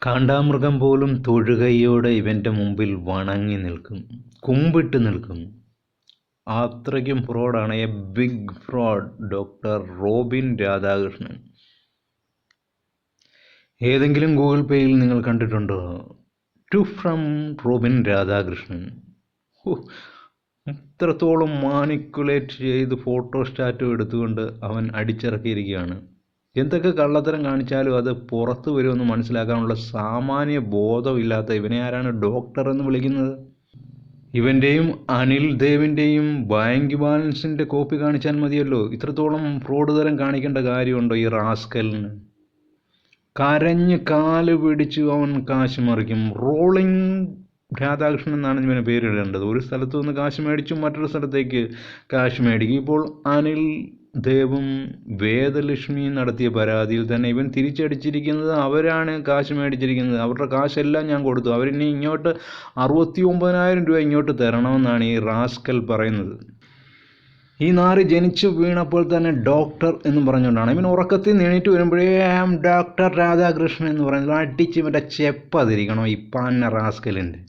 കാണ്ടാമൃഗം പോലും തൊഴുകൈയോടെ ഇവൻ്റെ മുമ്പിൽ വണങ്ങി നിൽക്കും, കുമ്പിട്ട് നിൽക്കും. അത്രയ്ക്കും ഫ്രോഡാണ്. A big fraud. Doctor Robin Radhakrishnan. ഏതെങ്കിലും ഗൂഗിൾ പേയിൽ നിങ്ങൾ കണ്ടിട്ടുണ്ടോ ടു ഫ്രം റോബിൻ രാധാകൃഷ്ണൻ? ഇത്രത്തോളം മാനിക്കുലേറ്റ് ചെയ്ത് ഫോട്ടോസ്റ്റാറ്റോ എടുത്തുകൊണ്ട് അവൻ അടിച്ചിറക്കിയിരിക്കുകയാണ്. എന്തൊക്കെ കള്ളത്തരം കാണിച്ചാലും അത് പുറത്തു വരുമെന്ന് മനസ്സിലാക്കാനുള്ള സാമാന്യ ബോധമില്ലാത്ത ഇവനെ ആരാണ് ഡോക്ടർ എന്ന് വിളിക്കുന്നത്? ഇവൻ്റെയും അനിൽ ദേവിൻ്റെയും ബാങ്ക് ബാലൻസിൻ്റെ കോപ്പി കാണിച്ചാൽ മതിയല്ലോ. ഇത്രത്തോളം ഫ്രോഡ് തരം കാണിക്കേണ്ട കാര്യമുണ്ടോ ഈ റാസ്കലിന്? കരഞ്ഞ് കാല് പിടിച്ച് അവൻ കാശ് മറിക്കും. റോളിംഗ് രാധാകൃഷ്ണൻ എന്നാണ് ഇവന് പേരിടേണ്ടത്. ഒരു സ്ഥലത്തു നിന്ന് കാശ് മേടിച്ചു മറ്റൊരു സ്ഥലത്തേക്ക് കാശ് മേടിക്കും. ഇപ്പോൾ അനിൽ ദേവും വേദലക്ഷ്മി നടത്തിയ പരാതിയിൽ തന്നെ ഇവൻ തിരിച്ചടിച്ചിരിക്കുന്നത് അവരാണ് കാശ് മേടിച്ചിരിക്കുന്നത്. അവരുടെ കാശെല്ലാം ഞാൻ കൊടുത്തു, അവരിനി ഇങ്ങോട്ട് 69,000 രൂപ ഇങ്ങോട്ട് തരണമെന്നാണ് ഈ റാസ്കൽ പറയുന്നത്. ഈ നാറി ജനിച്ചു വീണപ്പോൾ തന്നെ ഡോക്ടർ എന്നും പറഞ്ഞുകൊണ്ടാണ് ഇവൻ ഉറക്കത്തിൽ നീണിട്ട് വരുമ്പോഴേ ആം ഡോക്ടർ രാധാകൃഷ്ണൻ എന്ന് പറയുന്നത്. അടിച്ച് മറ്റേ ചെപ്പതിരിക്കണം ഈ പാന്ന റാസ്കലിൻ്റെ.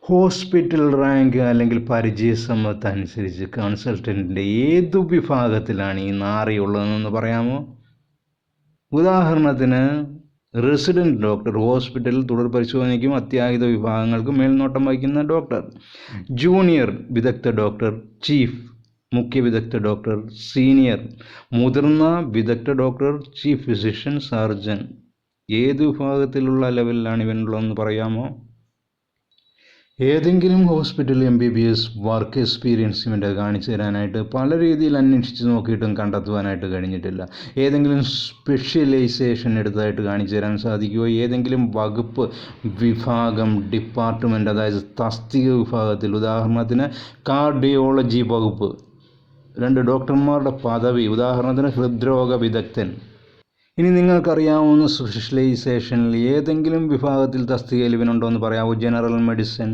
ഹോസ്പിറ്റൽ റാങ്ക് അല്ലെങ്കിൽ പരിചയസമ്പത്തനുസരിച്ച് കൺസൾട്ടൻറ്റിൻ്റെ ഏതു വിഭാഗത്തിലാണ് ഈ നാറിയുള്ളതെന്ന് പറയാമോ? ഉദാഹരണത്തിന് റെസിഡൻറ്റ് ഡോക്ടർ, ഹോസ്പിറ്റലിൽ തുടർ പരിശോധനയ്ക്കും അത്യാഹിത വിഭാഗങ്ങൾക്കും മേൽനോട്ടം വഹിക്കുന്ന ഡോക്ടർ. ജൂനിയർ വിദഗ്ധ ഡോക്ടർ, ചീഫ് മുഖ്യ വിദഗ്ധ ഡോക്ടർ, സീനിയർ മുതിർന്ന വിദഗ്ധ ഡോക്ടർ, ചീഫ് ഫിസിഷ്യൻ, സർജൻ. ഏത് വിഭാഗത്തിലുള്ള ലെവലിലാണ് ഇവനുള്ളതെന്ന് പറയാമോ? ഏതെങ്കിലും ഹോസ്പിറ്റൽ MBBS വർക്ക് എക്സ്പീരിയൻസ് ഇവൻ്റെ കാണിച്ചു തരാനായിട്ട് പല രീതിയിൽ അന്വേഷിച്ച് നോക്കിയിട്ടും കണ്ടെത്തുവാനായിട്ട് കഴിഞ്ഞിട്ടില്ല. ഏതെങ്കിലും സ്പെഷ്യലൈസേഷൻ എടുത്തതായിട്ട് കാണിച്ചു തരാൻ സാധിക്കുമോ? ഏതെങ്കിലും വകുപ്പ്, വിഭാഗം, ഡിപ്പാർട്ട്മെൻറ്റ്, അതായത് തസ്തിക വിഭാഗത്തിൽ, ഉദാഹരണത്തിന് കാർഡിയോളജി വകുപ്പ്, 2 ഡോക്ടർമാരുടെ പദവി, ഉദാഹരണത്തിന് ഹൃദ്രോഗ വിദഗ്ധൻ. ഇനി നിങ്ങൾക്കറിയാവുന്ന സ്പെഷ്യലൈസേഷനിൽ ഏതെങ്കിലും വിഭാഗത്തിൽ തസ്തികയിൽ ഇവനുണ്ടോ എന്ന് പറയാമോ? General medicine,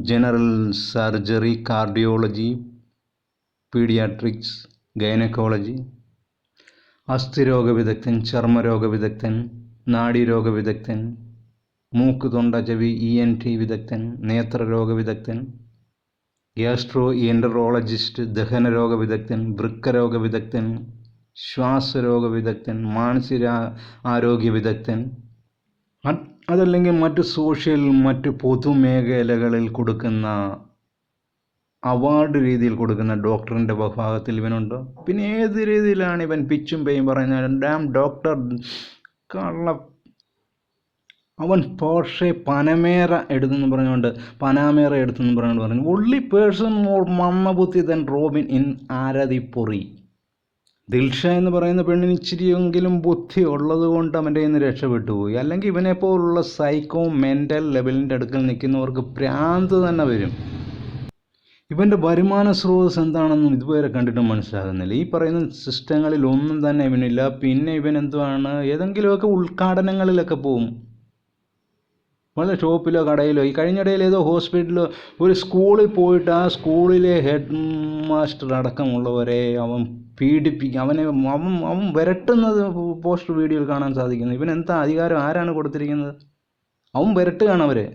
general surgery, cardiology, paediatrics, gynaecology, അസ്ഥിരോഗ വിദഗ്ധൻ, ചർമ്മരോഗ വിദഗ്ധൻ, നാഡീരോഗ വിദഗ്ധൻ, മൂക്ക് തൊണ്ട ചെവി ENT വിദഗ്ധൻ, നേത്രരോഗ വിദഗ്ധൻ, ഗ്യാസ്ട്രോ എൻറ്ററോളജിസ്റ്റ്, ദഹനരോഗ വിദഗ്ധൻ, വൃക്കരോഗ വിദഗ്ധൻ, ശ്വാസരോഗ വിദഗ്ധൻ, മാനസിക ആരോഗ്യ വിദഗ്ധൻ. അതല്ലെങ്കിൽ മറ്റ് സോഷ്യൽ, മറ്റ് പൊതുമേഖലകളിൽ കൊടുക്കുന്ന അവാർഡ് രീതിയിൽ കൊടുക്കുന്ന ഡോക്ടറിൻ്റെ വിഭാഗത്തിൽ ഇവനുണ്ടോ? പിന്നെ ഏത് രീതിയിലാണ് ഇവൻ പിച്ചും പേയും പറഞ്ഞാൽ ഡാം ഡോക്ടർ കള്ള? അവൻ പോർഷെ പനമേറ എടുത്തെന്ന് പറഞ്ഞുകൊണ്ട് പറഞ്ഞു ഒള്ളി പേഴ്സൺ മോർ മമ്മബുദ്ധി ദൻ റോബിൻ ഇൻ ആരതിപ്പൊറി. ദിൽഷ എന്ന് പറയുന്ന പെണ്ണിന് ഇച്ചിരിയെങ്കിലും ബുദ്ധി ഉള്ളത് കൊണ്ട് അവൻ്റെ നിന്ന് രക്ഷപ്പെട്ടു പോയി. അല്ലെങ്കിൽ ഇവനെപ്പോലുള്ള സൈക്കോ മെൻ്റൽ ലെവലിൻ്റെ അടുക്കൽ നിൽക്കുന്നവർക്ക് ഭ്രാന്ത് തന്നെ വരും. ഇവൻ്റെ വരുമാന സ്രോതസ് എന്താണെന്നും ഇതുവരെ കണ്ടിട്ടും മനസ്സിലാകുന്നില്ല. ഈ പറയുന്ന സിസ്റ്റങ്ങളിൽ ഒന്നും തന്നെ ഇവനില്ല. പിന്നെ ഇവൻ എന്തുവാണ്, ഏതെങ്കിലുമൊക്കെ ഉദ്ഘാടനങ്ങളിലൊക്കെ പോവും, വല്ല ഷോപ്പിലോ കടയിലോ. ഈ കഴിഞ്ഞിടയിൽ ഏതോ ഹോസ്പിറ്റലിലോ ഒരു സ്കൂളിൽ പോയിട്ട് ആ സ്കൂളിലെ ഹെഡ് മാസ്റ്റർ അടക്കമുള്ളവരെ അവൻ പീഡിപ്പിക്കും. അവൻ വിരട്ടുന്നത് പോസ്റ്റർ വീഡിയോയിൽ കാണാൻ സാധിക്കുന്നു. ഇവൻ എന്താ അധികാരം ആരാണ് കൊടുത്തിരിക്കുന്നത്? അവൻ വിരട്ടുകയാണ് അവരെ.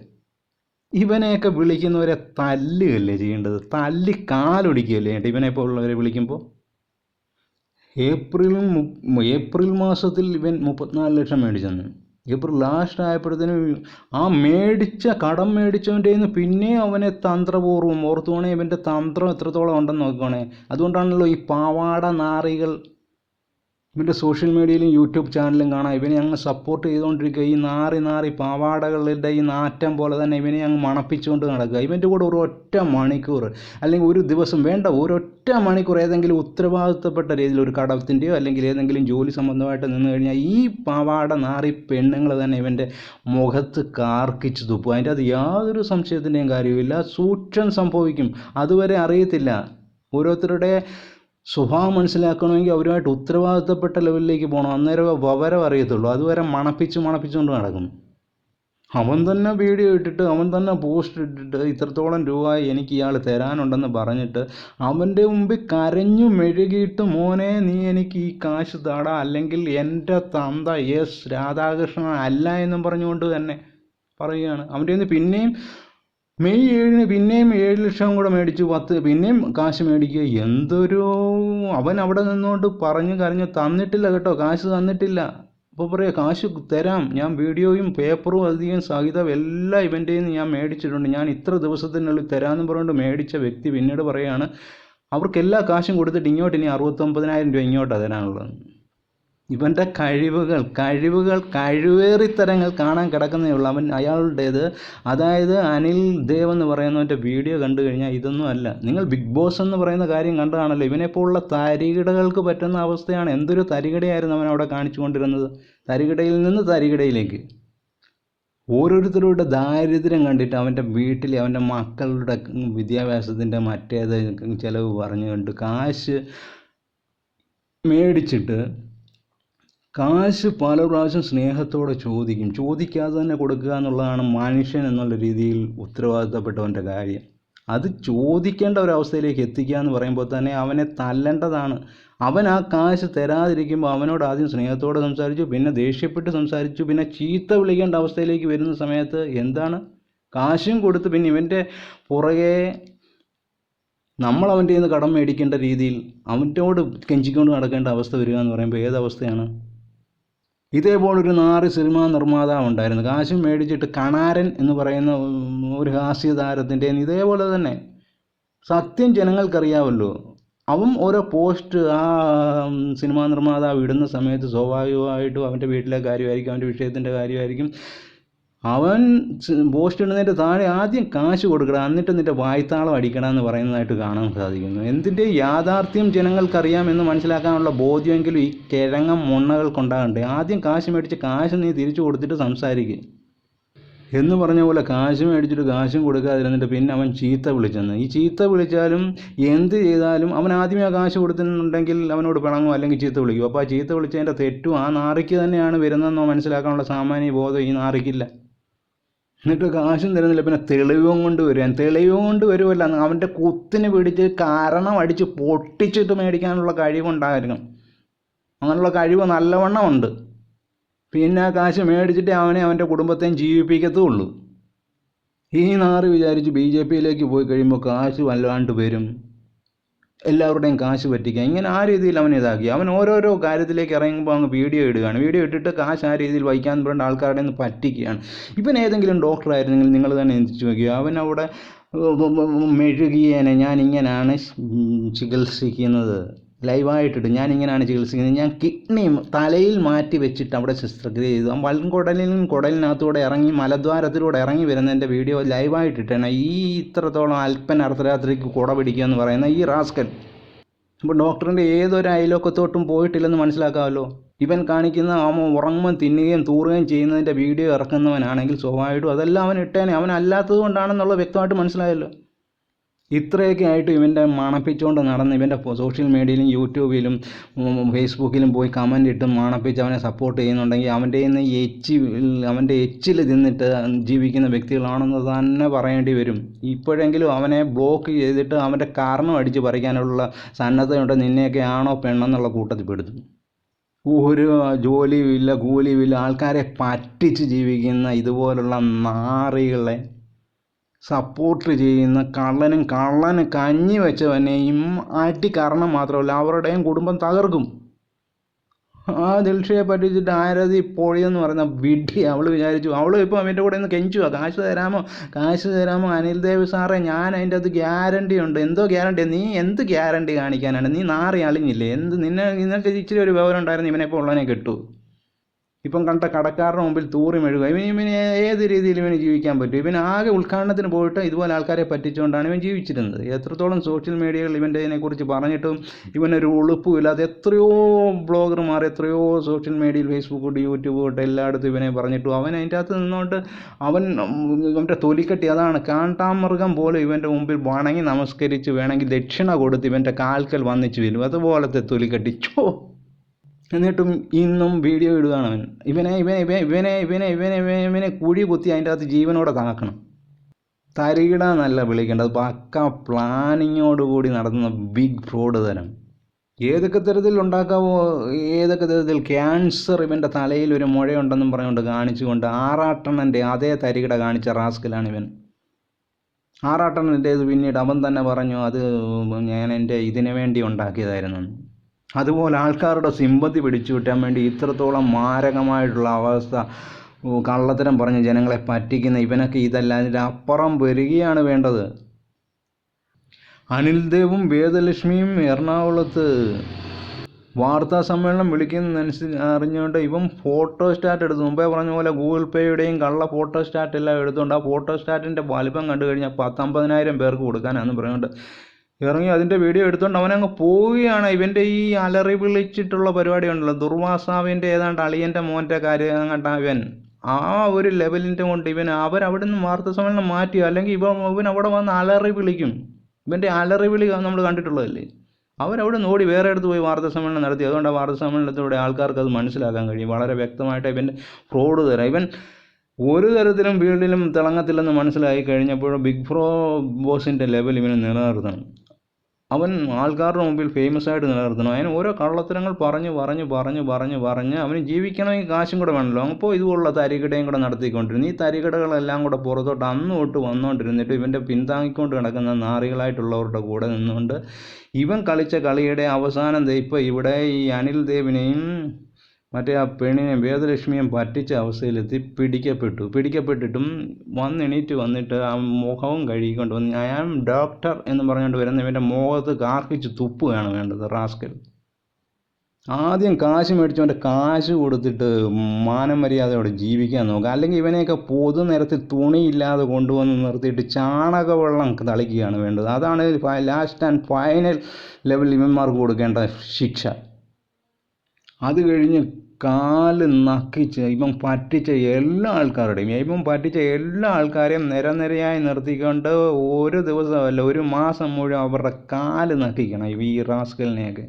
ഇവനെയൊക്കെ വിളിക്കുന്നവരെ തല്ലുകയല്ലേ ചെയ്യേണ്ടത്? തല്ലി കാലൊടിക്കുകയല്ലേ ചെയ്യേണ്ടത് ഇവനെപ്പോൾ ഉള്ളവരെ വിളിക്കുമ്പോൾ? ഏപ്രിൽ മാസത്തിൽ ഇവൻ 34 ലക്ഷം മേടിച്ചെന്ന്. ഏപ്രിൽ ലാസ്റ്റ് ആയപ്പോഴത്തേനും ആ കടം മേടിച്ചവൻ്റെ നിന്ന് പിന്നെ അവനെ തന്ത്രപൂർവ്വം ഓർത്തുകൊണേ ഇവൻ്റെ തന്ത്രം എത്രത്തോളം ഉണ്ടെന്ന് നോക്കണേ. അതുകൊണ്ടാണല്ലോ ഈ പാവാട നാറികൾ ഇവൻ്റെ സോഷ്യൽ മീഡിയയിലും യൂട്യൂബ് ചാനലും കാണാം ഇവനെ അങ്ങ് സപ്പോർട്ട് ചെയ്തുകൊണ്ടിരിക്കുക. ഈ നാറി പാവാടകളുടെ ഈ നാറ്റം പോലെ തന്നെ ഇവനെ അങ്ങ് മണപ്പിച്ചുകൊണ്ട് നടക്കുക. ഇവൻ്റെ കൂടെ ഒരു ഒറ്റ മണിക്കൂർ അല്ലെങ്കിൽ ഒരു ദിവസം വേണ്ട, ഒരൊറ്റ മണിക്കൂർ ഏതെങ്കിലും ഉത്തരവാദിത്തപ്പെട്ട രീതിയിൽ ഒരു കടത്തിൻ്റെയോ അല്ലെങ്കിൽ ഏതെങ്കിലും ജോലി സംബന്ധമായിട്ട് നിന്ന് കഴിഞ്ഞാൽ ഈ പാവാട നാറി പെണ്ണുങ്ങൾ തന്നെ ഇവൻ്റെ മുഖത്ത് കാർക്കിച്ച് തുപ്പും. അതിൻ്റെ അത് യാതൊരു സംശയത്തിൻ്റെയും കാര്യമില്ല. സൂക്ഷ്മം സംഭവിക്കും, അതുവരെ അറിയത്തില്ല. ഓരോരുത്തരുടെ സ്വഭാവം മനസ്സിലാക്കണമെങ്കിൽ അവരുമായിട്ട് ഉത്തരവാദിത്തപ്പെട്ട ലെവലിലേക്ക് പോകണം, അന്നേരം വിവരം അറിയത്തുള്ളൂ. അതുവരെ മണപ്പിച്ചുകൊണ്ട് നടക്കും. അവൻ തന്നെ വീഡിയോ ഇട്ടിട്ട് അവൻ തന്നെ പോസ്റ്റ് ഇട്ടിട്ട് ഇത്രത്തോളം രൂപ എനിക്ക് ഇയാൾ തരാനുണ്ടെന്ന് പറഞ്ഞിട്ട് അവൻ്റെ മുമ്പിൽ കരഞ്ഞു മെഴുകിയിട്ട് മോനെ നീ എനിക്ക് ഈ കാശ് താടാ, അല്ലെങ്കിൽ എൻ്റെ തന്ത എസ് രാധാകൃഷ്ണൻ അല്ല എന്നും പറഞ്ഞുകൊണ്ട് തന്നെ പറയുകയാണ്. അവൻ്റെ നിന്ന് പിന്നെയും മെയ് 7-ന് പിന്നെയും 7 ലക്ഷം കൂടെ മേടിച്ചു, 10 പിന്നെയും കാശ് മേടിക്കുക. എന്തൊരു അവൻ അവിടെ നിന്നുകൊണ്ട് പറഞ്ഞു കരഞ്ഞു. തന്നിട്ടില്ല കേട്ടോ, കാശ് തന്നിട്ടില്ല. അപ്പോൾ പറയുക കാശ് തരാം, ഞാൻ വീഡിയോയും പേപ്പറും അധികം സഹിതം എല്ലാം ഇവൻ്റെ നിന്ന് ഞാൻ മേടിച്ചിട്ടുണ്ട്, ഞാൻ ഇത്ര ദിവസത്തിനുള്ളിൽ തരാമെന്ന് പറഞ്ഞുകൊണ്ട് മേടിച്ച വ്യക്തി പിന്നീട് പറയുകയാണ് അവർക്ക് എല്ലാ കാശും കൊടുത്തിട്ട് ഇങ്ങോട്ട് ഇനി 69,000 രൂപ ഇങ്ങോട്ടാണ് തരാനുള്ളത്. ഇവൻ്റെ കഴിവേറിത്തരങ്ങൾ കാണാൻ കിടക്കുന്നേ ഉള്ളൂ. അയാളുടേത്, അതായത് അനിൽ ദേവ് എന്ന് പറയുന്നവൻ്റെ വീഡിയോ കണ്ടു കഴിഞ്ഞാൽ ഇതൊന്നും അല്ല. നിങ്ങൾ ബിഗ് ബോസ് എന്ന് പറയുന്ന കാര്യം കണ്ടതാണല്ലോ. ഇവനെപ്പോലുള്ള തരികിടകൾക്ക് പറ്റുന്ന അവസ്ഥയാണ്. എന്തൊരു തരികിടയായിരുന്നു അവൻ അവിടെ കാണിച്ചു കൊണ്ടിരുന്നത്. തരികിടയിൽ നിന്ന് തരികിടയിലേക്ക്. ഓരോരുത്തരുടെ ദാരിദ്ര്യം കണ്ടിട്ട് അവൻ്റെ വീട്ടിൽ അവൻ്റെ മക്കളുടെ വിദ്യാഭ്യാസത്തിൻ്റെ മറ്റേത് ചിലവ് പറഞ്ഞുകൊണ്ട് കാശ് മേടിച്ചിട്ട് കാശ് പല പ്രാവശ്യം സ്നേഹത്തോടെ ചോദിക്കാതെ തന്നെ കൊടുക്കുക എന്നുള്ളതാണ് മനുഷ്യൻ എന്നുള്ള രീതിയിൽ ഉത്തരവാദിത്തപ്പെട്ടവൻ്റെ കാര്യം. അത് ചോദിക്കേണ്ട ഒരവസ്ഥയിലേക്ക് എത്തിക്കുക എന്ന് പറയുമ്പോൾ തന്നെ അവനെ തല്ലേണ്ടതാണ്. അവൻ ആ കാശ് തരാതിരിക്കുമ്പോൾ അവനോട് ആദ്യം സ്നേഹത്തോടെ സംസാരിച്ചു, പിന്നെ ദേഷ്യപ്പെട്ട് സംസാരിച്ചു, പിന്നെ ചീത്ത വിളിക്കേണ്ട അവസ്ഥയിലേക്ക് വരുന്ന സമയത്ത് എന്താണ് കാശും കൊടുത്ത് പിന്നെ ഇവൻ്റെ പുറകെ നമ്മൾ അവൻ്റെ നിന്ന് കടം മേടിക്കേണ്ട രീതിയിൽ അവനോട് കെഞ്ചിക്കൊണ്ട് നടക്കേണ്ട അവസ്ഥ വരിക എന്ന് പറയുമ്പോൾ ഏതവസ്ഥയാണ്? ഇതേപോലൊരു 4 സിനിമാ നിർമ്മാതാവ് ഉണ്ടായിരുന്നു. കാശും മേടിച്ചിട്ട് കണാരൻ എന്ന് പറയുന്ന ഒരു ഹാസ്യതാരത്തിൻ്റെ ഇതേപോലെ തന്നെ. സത്യം ജനങ്ങൾക്കറിയാമല്ലോ. അവൻ ഓരോ പോസ്റ്റ് ആ സിനിമാ നിർമ്മാതാവ് ഇടുന്ന സമയത്ത് സ്വാഭാവികമായിട്ടും അവൻ്റെ വീട്ടിലെ കാര്യമായിരിക്കും, അവൻ്റെ വിഷയത്തിൻ്റെ കാര്യമായിരിക്കും. അവൻ പോസ്റ്റ് ഇടുന്നതിൻ്റെ താഴെ ആദ്യം കാശ് കൊടുക്കണം, എന്നിട്ട് നിൻ്റെ വായ്ത്താളം അടിക്കണം എന്ന് പറയുന്നതായിട്ട് കാണാൻ സാധിക്കുന്നു. എന്തിൻ്റെ യാഥാർത്ഥ്യം ജനങ്ങൾക്കറിയാമെന്ന് മനസ്സിലാക്കാനുള്ള ബോധ്യമെങ്കിലും ഈ കിഴങ്ങ മുണ്ണകൾക്കുണ്ടാകണ്ടേ. ആദ്യം കാശ് മേടിച്ച് കാശ് നീ തിരിച്ചു കൊടുത്തിട്ട് സംസാരിക്കുക എന്ന് പറഞ്ഞ പോലെ കാശ് മേടിച്ചിട്ട് കാശും കൊടുക്കാതിരുന്നിട്ട് പിന്നെ അവൻ ചീത്ത വിളിച്ചെന്ന്. ഈ ചീത്ത വിളിച്ചാലും എന്ത് ചെയ്താലും അവൻ ആദ്യമേ ആ കാശ് കൊടുത്തിട്ടുണ്ടെങ്കിൽ അവനോട് പിണങ്ങും, അല്ലെങ്കിൽ ചീത്ത വിളിക്കും. അപ്പോൾ ആ ചീത്ത വിളിച്ചതിൻ്റെ തെറ്റും ആ നാറിക്ക് തന്നെയാണ് വരുന്നതെന്നോ മനസ്സിലാക്കാനുള്ള സാമാന്യ ബോധം ഈ നാറിക്കില്ല. എന്നിട്ട് കാശും തരുന്നില്ല, പിന്നെ തെളിവും കൊണ്ട് വരുമല്ല, അവൻ്റെ കുത്തിന് പിടിച്ച് കാരണം അടിച്ച് പൊട്ടിച്ചിട്ട് മേടിക്കാനുള്ള കഴിവുണ്ടായിരുന്നു. അങ്ങനെയുള്ള കഴിവ് നല്ലവണ്ണം ഉണ്ട്. പിന്നെ ആ കാശ് മേടിച്ചിട്ട് അവനെ അവൻ്റെ കുടുംബത്തെയും ജീവിപ്പിക്കത്തുള്ളൂ. ഈ നാറ് വിചാരിച്ച് BJP-യിലേക്ക് പോയി കഴിയുമ്പോൾ കാശ് വല്ലാണ്ട് വരും, എല്ലാവരുടെയും കാശ് പറ്റിക്കുക, ഇങ്ങനെ ആ രീതിയിൽ അവൻ ഇതാക്കി. അവൻ ഓരോരോ കാര്യത്തിലേക്ക് ഇറങ്ങുമ്പോൾ അങ്ങ് വീഡിയോ ഇടുകയാണ്. വീഡിയോ ഇട്ടിട്ട് കാശ് ആ രീതിയിൽ വയ്ക്കാൻ പറഞ്ഞ ആൾക്കാരുടെ നിന്ന് പറ്റിക്കുകയാണ്. ഇവൻ ഏതെങ്കിലും ഡോക്ടറായിരുന്നെങ്കിൽ നിങ്ങൾ തന്നെ ചിന്തിച്ച് നോക്കുക. അവൻ അവിടെ മെഴുകിയേനെ, ഞാനിങ്ങനെയാണ് ചികിത്സിക്കുന്നത്, ലൈവായിട്ടിട്ട് ഞാനിങ്ങനെയാണ് ചികിത്സിക്കുന്നത്, ഞാൻ കിഡ്നി തലയിൽ മാറ്റി വെച്ചിട്ട് അവിടെ ശസ്ത്രക്രിയ ചെയ്തു, കുടലിനകത്തൂടെ ഇറങ്ങി മലദ്വാരത്തിലൂടെ ഇറങ്ങി വരുന്നതിൻ്റെ വീഡിയോ ലൈവായിട്ടിട്ടാണ് ഈ ഇത്രത്തോളം അല്പൻ അർദ്ധരാത്രിക്ക് കുട പിടിക്കുക എന്ന് പറയുന്ന ഈ റാസ്കൽ. ഇപ്പോൾ ഡോക്ടറിൻ്റെ ഏതൊരു അയലോക്കത്തോട്ടും പോയിട്ടില്ലെന്ന് മനസ്സിലാക്കാമല്ലോ. ഇവൻ കാണിക്കുന്ന ഉറങ്ങുമ്പോൾ തിന്നുകയും തൂറുകയും ചെയ്യുന്നതിൻ്റെ വീഡിയോ ഇറക്കുന്നവനാണെങ്കിൽ സ്വാഭാവികമായിട്ടും അതെല്ലാം അവൻ ഇട്ടേനെ. അവൻ അല്ലാത്തത് കൊണ്ടാണെന്നുള്ളത് വ്യക്തമായിട്ട് മനസ്സിലായല്ലോ. ഇത്രയൊക്കെ ആയിട്ട് ഇവൻ്റെ മണപ്പിച്ചുകൊണ്ട് നടന്ന് ഇവൻ്റെ സോഷ്യൽ മീഡിയയിലും യൂട്യൂബിലും ഫേസ്ബുക്കിലും പോയി കമൻ്റ് ഇട്ട് മണപ്പിച്ച് അവനെ സപ്പോർട്ട് ചെയ്യുന്നുണ്ടെങ്കിൽ അവൻ്റെ അവൻ്റെ എച്ചിൽ തിന്നിട്ട് ജീവിക്കുന്ന വ്യക്തികളാണെന്ന് തന്നെ പറയേണ്ടി വരും. ഇപ്പോഴെങ്കിലും അവനെ ബ്ലോക്ക് ചെയ്തിട്ട് അവൻ്റെ കാരണം അടിച്ച് പറിക്കാനുള്ള സന്നദ്ധതയുണ്ട്. നിന്നെയൊക്കെ ആണോ പെണ്ണെന്നുള്ള കൂട്ടത്തിൽ പെടുത്തും. ഒരു ജോലിയുമില്ല, കൂലിയുമില്ല, ആൾക്കാരെ പറ്റിച്ച് ജീവിക്കുന്ന ഇതുപോലുള്ള നാറികളെ സപ്പോർട്ട് ചെയ്യുന്ന കള്ളന് കഞ്ഞി വെച്ചവനെയും ആറ്റി കാരണം മാത്രമല്ല അവരുടെയും കുടുംബം തകർക്കും. ആ ദിൽഷയെ പറ്റിച്ചിട്ട് ആരതി പൊളിയെന്ന് പറയുന്ന വിഡ്ഢി അവൾ വിചാരിച്ചു. അവൾ ഇപ്പോൾ അവൻ്റെ കൂടെ ഒന്ന് കെഞ്ചുക, കാശ് തരാമോ അനിൽ ദേവ് സാറേ, ഞാൻ അതിൻ്റെ അത് ഗ്യാരണ്ടി ഉണ്ട്. എന്തോ ഗ്യാരണ്ടി? നീ എന്ത് ഗ്യാരണ്ടി കാണിക്കാനാണ്? നീ നാറി അളിഞ്ഞില്ലേ? നിനക്ക് ഇച്ചിരി ഒരു വിവരം ഉണ്ടായിരുന്നു ഇവനെപ്പോൾ ഉള്ളവനെ കിട്ടൂ. ഇപ്പം കണ്ട കടക്കാരുടെ മുമ്പിൽ തൂറി മെഴുകുക. ഇവന് ഏത് രീതിയിൽ ഇവന് ജീവിക്കാൻ പറ്റും? ഇവൻ ആകെ ഉദ്ഘാടനത്തിന് പോയിട്ട് ഇതുപോലെ ആൾക്കാരെ പറ്റിച്ചുകൊണ്ടാണ് ഇവൻ ജീവിച്ചിരുന്നത്. എത്രത്തോളം സോഷ്യൽ മീഡിയകൾ ഇവൻ്റെ ഇതിനെക്കുറിച്ച് പറഞ്ഞിട്ടും ഇവനൊരു ഉളുപ്പുമില്ലാതെ എത്രയോ ബ്ലോഗർമാർ, എത്രയോ സോഷ്യൽ മീഡിയയിൽ ഫേസ്ബുക്ക്, യൂട്യൂബ് തൊട്ട് എല്ലായിടത്തും ഇവനെ പറഞ്ഞിട്ടും അവൻ അതിൻ്റെ അകത്ത് നിന്നുകൊണ്ട് അവൻ്റെ തൊലിക്കട്ടി അതാണ്. കാണ്ടാമൃഗം പോലെ ഇവൻ്റെ മുമ്പിൽ വണങ്ങി നമസ്കരിച്ച് വേണമെങ്കിൽ ദക്ഷിണ കൊടുത്ത് ഇവൻ്റെ കാൽക്കൽ വന്നിച്ച് വരും. അതുപോലത്തെ തൊലിക്കട്ടി. എന്നിട്ടും ഇന്നും വീഡിയോ ഇടുകയാണ് അവൻ. ഇവനെ കുഴി കുത്തി അതിൻ്റെ അകത്ത് ജീവനോടെ താക്കണം. തരികിട എന്നല്ല വിളിക്കേണ്ടത്, പക്ക പ്ലാനിങ്ങോടുകൂടി നടത്തുന്ന ബിഗ് ഫ്രോഡ് തരം. ഏതൊക്കെ തരത്തിൽ ഉണ്ടാക്കാവോ, ഏതൊക്കെ തരത്തിൽ ക്യാൻസർ ഇവൻ്റെ തലയിൽ ഒരു മുഴയുണ്ടെന്നും പറഞ്ഞുകൊണ്ട് കാണിച്ചുകൊണ്ട് ആറാട്ടണ്ണൻ്റെ അതേ തരികിട കാണിച്ച റാസ്കലാണ് ഇവൻ. ആറാട്ടണ്ണൻ്റേത് പിന്നീട് അവൻ തന്നെ പറഞ്ഞു അത് ഞാൻ എൻ്റെ ഇതിനു വേണ്ടി ഉണ്ടാക്കിയതായിരുന്നു. അതുപോലെ ആൾക്കാരുടെ സിമ്പതി പിടിച്ചു കിട്ടാൻ വേണ്ടി ഇത്രത്തോളം മാരകമായിട്ടുള്ള അവസ്ഥ കള്ളത്തരം പറഞ്ഞ് ജനങ്ങളെ പറ്റിക്കുന്ന ഇവനൊക്കെ ഇതല്ല, അതിൻ്റെ അപ്പുറം വരികയാണ് വേണ്ടത്. അനിൽദേവും വേദലക്ഷ്മിയും എറണാകുളത്ത് വാർത്താ സമ്മേളനം അറിഞ്ഞുകൊണ്ട് ഇവൻ ഫോട്ടോ സ്റ്റാറ്റ് എടുത്തു. മുമ്പേ പറഞ്ഞ പോലെ ഗൂഗിൾ പേയുടെയും കള്ള ഫോട്ടോ സ്റ്റാറ്റ് എല്ലാം എടുത്തുകൊണ്ട് ആ ഫോട്ടോ സ്റ്റാറ്റിൻ്റെ വലിപ്പം കണ്ടു കഴിഞ്ഞാൽ 10,000-50,000 പേർക്ക് കൊടുക്കാനാണെന്ന് പറഞ്ഞുകൊണ്ട് ഇറങ്ങി അതിൻ്റെ വീഡിയോ എടുത്തുകൊണ്ട് അവനങ്ങ് പോവുകയാണ്. ഇവൻ്റെ ഈ അലറി വിളിച്ചിട്ടുള്ള പരിപാടി ഉണ്ടല്ലോ, ദുർവാസാവിൻ്റെ ഏതാണ്ട് അളിയൻ്റെ മോൻ്റെ കാര്യം കണ്ട ഇവൻ ആ ഒരു ലെവലിൻ്റെ കൊണ്ട് അവരവിടെ നിന്ന് വാർത്താ സമ്മേളനം മാറ്റി, അല്ലെങ്കിൽ ഇവൻ അവിടെ വന്ന് അലറി വിളിക്കും. ഇവൻ്റെ അലറി വിളി നമ്മൾ കണ്ടിട്ടുള്ളതല്ലേ. അവരവിടെ നോടി വേറെ അടുത്ത് പോയി വാർത്താ സമ്മേളനം നടത്തി. അതുകൊണ്ട് ആ വാർത്താ സമ്മേളനത്തിലൂടെ ആൾക്കാർക്ക് അത് മനസ്സിലാക്കാൻ കഴിയും വളരെ വ്യക്തമായിട്ട് ഇവൻ്റെ ഫ്രോഡ് തരാം. ഇവൻ ഒരു തരത്തിലും ഫീൽഡിലും തിളങ്ങത്തില്ലെന്ന് മനസ്സിലായി കഴിഞ്ഞപ്പോൾ ബിഗ് ബോസിൻ്റെ ലെവൽ ഇവന് നിലനിർത്തണം. അവൻ ആൾക്കാരുടെ മുമ്പിൽ ഫേമസ് ആയിട്ട് നിലനിർത്തണം. അതിന് ഓരോ കള്ളത്തരങ്ങൾ പറഞ്ഞ് അവന് ജീവിക്കണമെങ്കിൽ കാശും കൂടെ വേണമല്ലോ. അപ്പോൾ ഇതുപോലുള്ള തരികിടയും കൂടെ നടത്തിക്കൊണ്ടിരുന്നു. ഈ തരികിടകളെല്ലാം കൂടെ പുറത്തോട്ട് അന്ന് തൊട്ട് വന്നുകൊണ്ടിരുന്നിട്ട് ഇവൻ്റെ പിന്താങ്ങിക്കൊണ്ട് കിടക്കുന്ന നാറികളായിട്ടുള്ളവരുടെ കൂടെ നിന്നുകൊണ്ട് ഇവൻ കളിച്ച കളിയുടെ അവസാനം ഇപ്പോൾ ഇവിടെ ഈ അനിൽ ദേവിനെയും മറ്റേ ആ പെണ്ണിനെയും വേദലക്ഷ്മിയും പറ്റിച്ച അവസ്ഥയിലെത്തി പിടിക്കപ്പെട്ടിട്ടും എണീറ്റ് വന്നിട്ട് ആ മുഖവും കഴുകിക്കൊണ്ട് വന്ന് ഐ ആം ഡോക്ടർ എന്ന് പറഞ്ഞുകൊണ്ട് വരുന്ന ഇവൻ്റെ മുഖത്ത് കാർക്കിച്ച് തുപ്പുകയാണ് വേണ്ടത് റാസ്കൽ. ആദ്യം കാശ് മേടിച്ചവൻ്റെ കാശ് കൊടുത്തിട്ട് മാനമര്യാദയോടെ ജീവിക്കാൻ നോക്കുക, അല്ലെങ്കിൽ ഇവനെയൊക്കെ പൊതുനിരത്തിൽ തുണിയില്ലാതെ കൊണ്ടുവന്ന് നിർത്തിയിട്ട് ചാണകവെള്ളം തളിക്കുകയാണ് വേണ്ടത്. അതാണ് ലാസ്റ്റ് ആൻഡ് ഫൈനൽ ലെവൽ ഇവന്മാർക്ക് കൊടുക്കേണ്ട ശിക്ഷ. അത് കഴിഞ്ഞ് കാല് നക്കിച്ച് ഇവൻ പറ്റിച്ച എല്ലാ ആൾക്കാരെയും നിരനിരയായി നിർത്തിക്കൊണ്ട് ഒരു ദിവസമല്ല ഒരു മാസം മുഴുവൻ അവരുടെ കാല് നക്കിക്കണം ഈ റാസ്കലിനെയൊക്കെ.